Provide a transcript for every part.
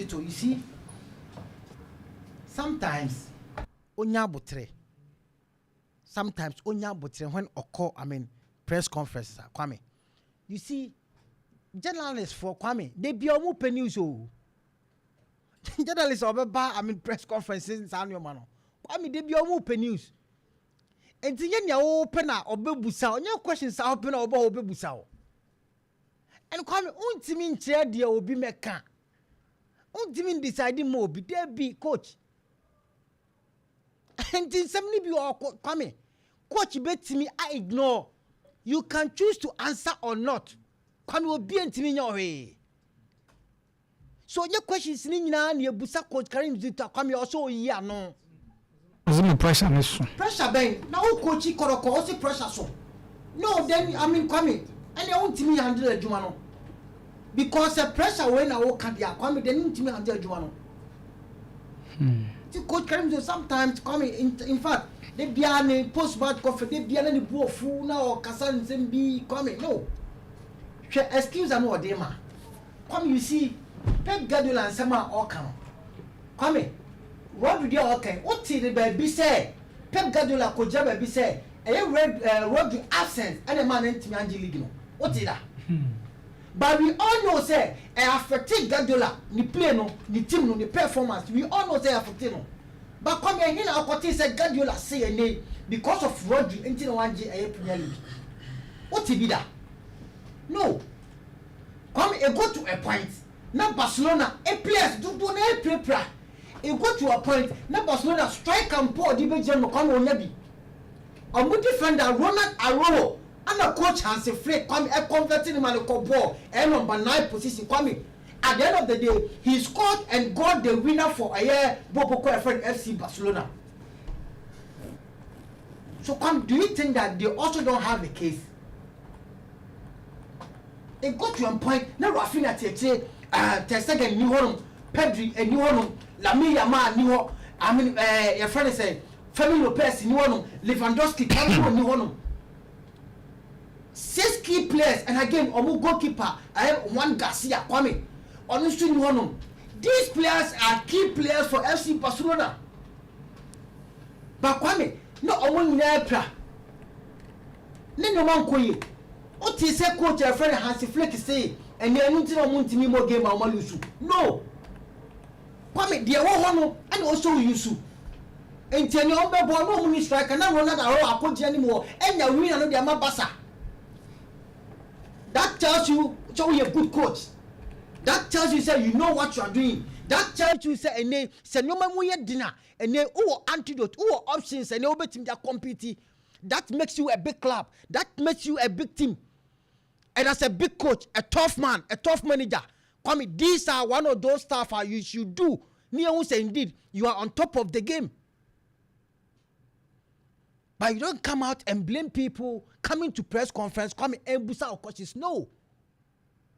Zito, you see, sometimes onya butre. Sometimes onya butre when occur, press conferences, Kwame. You see, journalists for Kwame, they be omu news. Journalists press conferences in San Yomano. Kwame, they be omu news. And then you open a obebusa, on your questions are open or obebusa. And Kwame, untimin chair dear obi meka. Untimin deciding more, be there be coach. And then somebody be or Kwame. Coach bet me, I ignore. You can choose to answer or not. Kwame will be in your way. So your question is now near Busa coach Karim Zito. Kwame also yeah no. Pressure, pressure, Ben. Now coach Kotoko also pressure so. No, then Kwame. And they won't me handle a Jumano. Because the pressure when I walk at the Kwame, they need me handle a Jumano. Coach Karim Zito sometimes Kwame in fact. They be a post-match conference. They be a little poor fool now or Kassan Zembi Kwame. No. Excuse me, Dema. Kwame, you see, Pep Guardiola and Sama Okan. Kwame, what would you okay? What did the baby say? Pep Guardiola could jab baby say. A red Rodri absence and a man in Timanji. What did that? But we all know, say, after Guardiola, ni play no, ni team no, ni performance. We all know, say, after no. But come here, I got say Guardiola say a name because of Rodri until 1G Premier League. What be that? No. Come and go to a point. Now Barcelona, a players do not prepare. You go to a point. Now Barcelona strike and pour the big general come on Nebi. A good defender Ronald Arroyo and a coach Hansi Flick come a converting him and ball and number 9 position coming. At the end of the day, he scored and got the winner for a year, Bobo friend FC Barcelona. So, do you think that they also don't have a case? They got to a point. Now, Rafinha Tete, Testegen, New Holland, Pedri, and New Holland, Lamine Yamal, New Holland. Your friend is saying, Femi Lopez, New Holland, Lewandowski, Cameroon, New Holland. 6 key players, and again, Omu goalkeeper, I have one Garcia, Kwame. Honestly, these players are key players for FC Barcelona. But Kwame, no one nepra. No man koye. What is a coach a friend Hansi Flick say, and they are not to more game or Malusu. No. Kwame, they are one and also Yusu. And tell you, no money striker, and I run out of anymore, and you win another Mabasa. That tells you, so you're a good coach. That tells you say you know what you are doing. That tells you say and say no man we dinner and then antidote options and obey team that compete. That makes you a big club. That makes you a big team. And as a big coach, a tough man, a tough manager. Kwame, these are one of those stuff you should do. Near say indeed you are on top of the game. But you don't come out and blame people coming to press conference, coming and boost our coaches. No.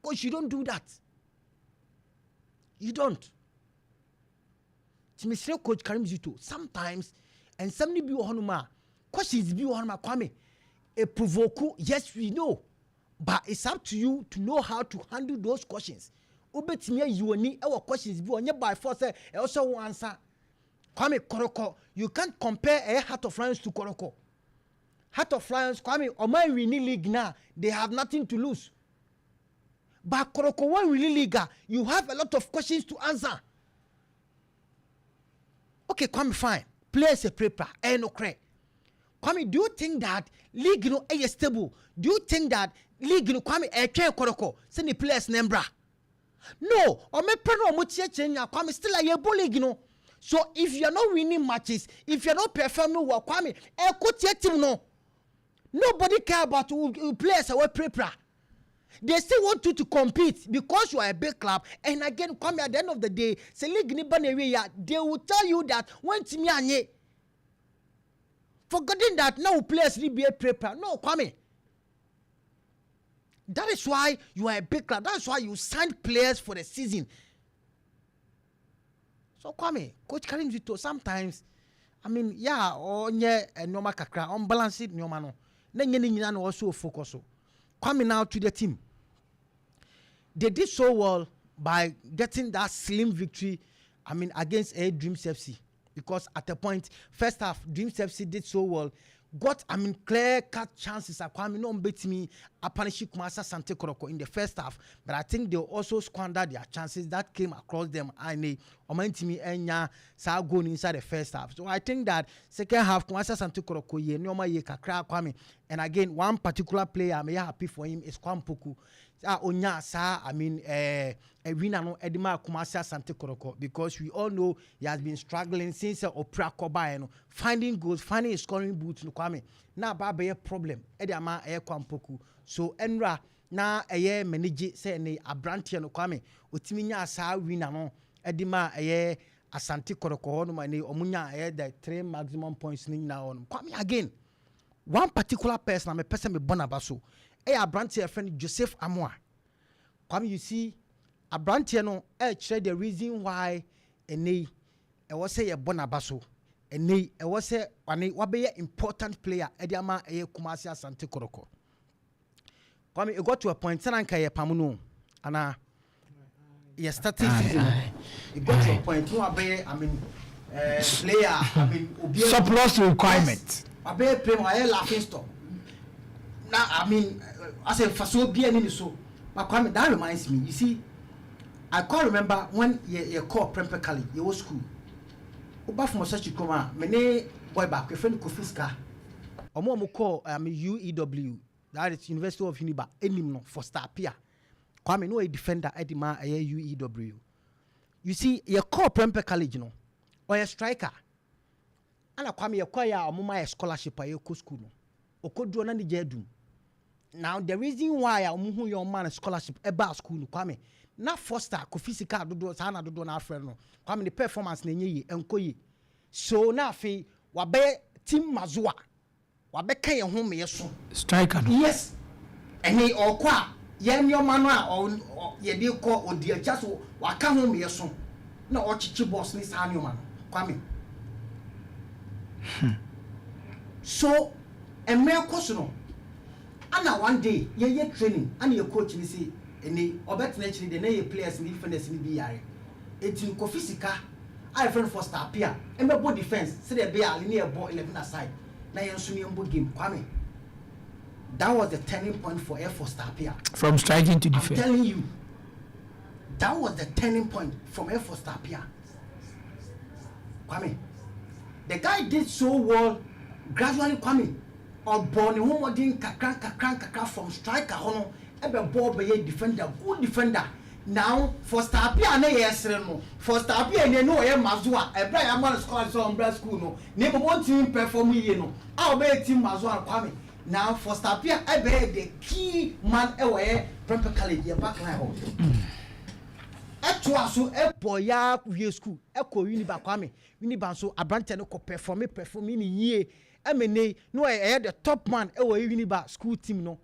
Coach, you don't do that. You don't. Mr. Coach Karim Zito, sometimes, and somebody be honuma, questions be honuma, Kwame, a provoke, yes, we know, but it's up to you to know how to handle those questions. Ubetime, you need our questions be on your by force, also answer. Kwame Kotoko, you can't compare a Heart of Lions to Kotoko. Heart of Lions, Kwame, or my winning league now, they have nothing to lose. But Kotoko one really league, you have a lot of questions to answer. Okay, Kwame, fine. Players a paper, no credit. Kwame, do you think that league is stable? Do you think that league Kwame a train Kotoko? Send the players nembra. No, or me preno mutia Kwame still a year league So if you are not winning matches, if you are not performing well, Kwame, team no. Nobody care about who players away paper. They still want you to compete because you are a big club. And again, come at the end of the day, they will tell you that when Timmy Anye, forgetting that now players need be a prepare. No, Kwame. That is why you are a big club. That is why you signed players for the season. So Kwame, Coach Karim Zito, sometimes, normal kakra, unbalanced normal. No, also focus. Coming now to the team. They did so well by getting that slim victory, against Dreams FC. Because at the point, first half, Dreams FC did so well. Got, clear-cut chances. No beat me, Apanishi Kumasa Sante Kotoko in the first half. But I think they also squandered their chances that came across them. And Omantimi Enya saw going inside the first half. So I think that second half, Kumasa Sante Kotoko, ye normal ye kakra kwame. And again, one particular player I'm happy for him is Kwampoku. Onya sa a winner no Edima Kumasa Sante Kotoko, because we all know he has been struggling since Opera Koba, finding goals, finding a scoring boots no kwame. Na ba be a problem. Edama Kwampoku. So Enra na manage say ne abrantia no kwame. Otimi nya sa winner no Edima Asante Kotoko no mane omunya the 3 maximum points ni na on. Kwame again. One particular person, I'm a person with Bonabaso. A branch friend Joseph Amoa. Come, you see, a branch no, the reason why I was say a Bonabaso, I was say what be an important player, Ediama Kumasia Sante Kotoko. Come, you got to a point, Sananka Pamuno, and you started season. You got to a point, no, player, surplus requirement. I be play my laughing stock. Now, I say for so be any so. But that reminds me. You see, I can't remember when you call Prempeh College, your school. Oba from such a coma, many boy back a friend Kofiska. Omo call UEW, that is University of Uniba, Enimno for Star Pia. Kwame no a defender Edima a UEW. You see, you call Prempeh College, or a striker. And I come here, a scholarship at your school. Okodu na jedum. Now the reason why I muhu your man scholarship about school kwame na foster ko physical dodo sana dodo na afre no kwame the performance na nyi enkoyi. So na afi wabe team mazoa wabe kan ye ho me yeso striker no. Yes. Eni okwa ye nyoma no a ye de ko odi acha so waka ho me yeso na ochichi boss ni sa nyoma no kwame. So, and me no. And one day, ye training, and your coach will say, any or better naturally, the name players in defenders in the BR. It's in Kofisika. I friend for Star Pia, and my body defense, say the bear linear ball 11 aside. Now you're swimming game, Kwame. That was the turning point for Air Force Star Pia. From striking to defense. I'm telling you, that was the turning point from Air Force Star Pia. Kwame. The guy did so well, gradually coming. Or born in one ding kakran from striker hono, ebe ball be defender, good defender. Now for Star Pia na yes no. For Star Pia ne no e Mazua, e bra ya man school so on school no. Name one team perform ye no. How be team Mazua Kwame. Now for Star Pia e be the key man e we Prempeh College ye back line ho. So boya we school eko Uniba Kwame Uniba so abrante no ko perform ni ye emene no the top man e Uniba school team no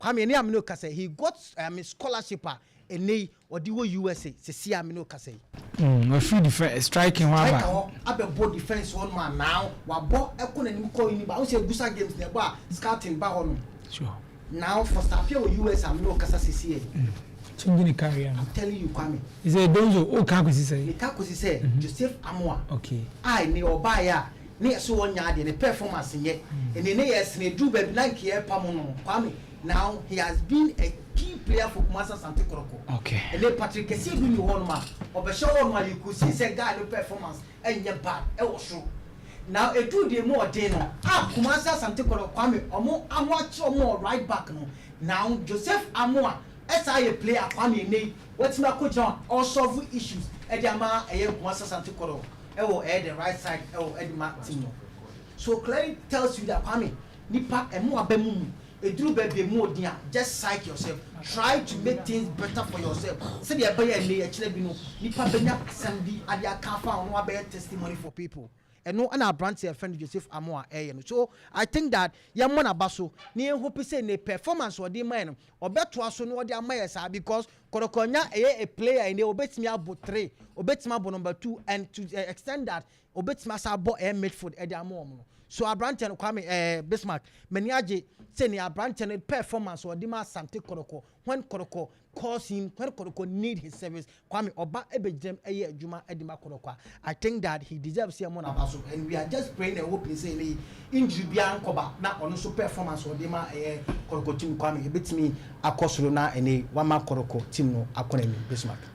Kwame ni amino kase he got scholarship ene odi wo USA se si amino kase no free defense striking one ba abebo defense one man now wa bo eko na nim ko Uniba o se gusa games na ba scouting ba hono sure now for start here US amino kase se changing the career. I'm telling you, Kwame. Is a donzo? Oh, Kakusi say. Kakusi say. Joseph Amoa. Okay. I ne obaya. Ne so one yard the performance ye. And ne yes ne do baby like here pamono. Kwame. Now he has been a key player for Kumasa Sante Kotoko. Okay. And then Patrick Kesi do you one man. Obesha one man you could see say guy no performance and ye bad. E was true. Now a do the more day no. Kumasa Sante Kotoko Kwame. Omo right back no. Now Joseph Amoa. As I play a Kwame ne, what's my coach on all solve issues. Ediama Kumasa Sante Kotoko. The right side, Martin. So clearly tells you that Kwame, Nipa and more bemu, a drew baby more dear. Just psych yourself. Try to make things better for yourself. Say the Abaya and Lay, Nipa Benya Sandy, Adia Kafa, and one better testimony for people. And no other branch here, friend Joseph Amoa. So I think that Yamona Basso, near hope say ne performance or the man, or better also know what their mayors are because Korokonya a player and they obey me about 3, obey me number 2, and to extend that, obey me about a midfield at their mom. So a branch and Kwame Bismarck, Menyaji, say near branch and performance or Dima Sante Kotoko, when Kotoko calls him when Kotoko need his service. Kwame Oba Ebejim Eye Juma Edima Kotoko. I think that he deserves some more about, and we are just praying and hoping say injury beyond Koba now on also performance or Dema Kotoko team Kwame. It beats me Akosrona and a 1 man Kotoko team no Akonemi Bismarck.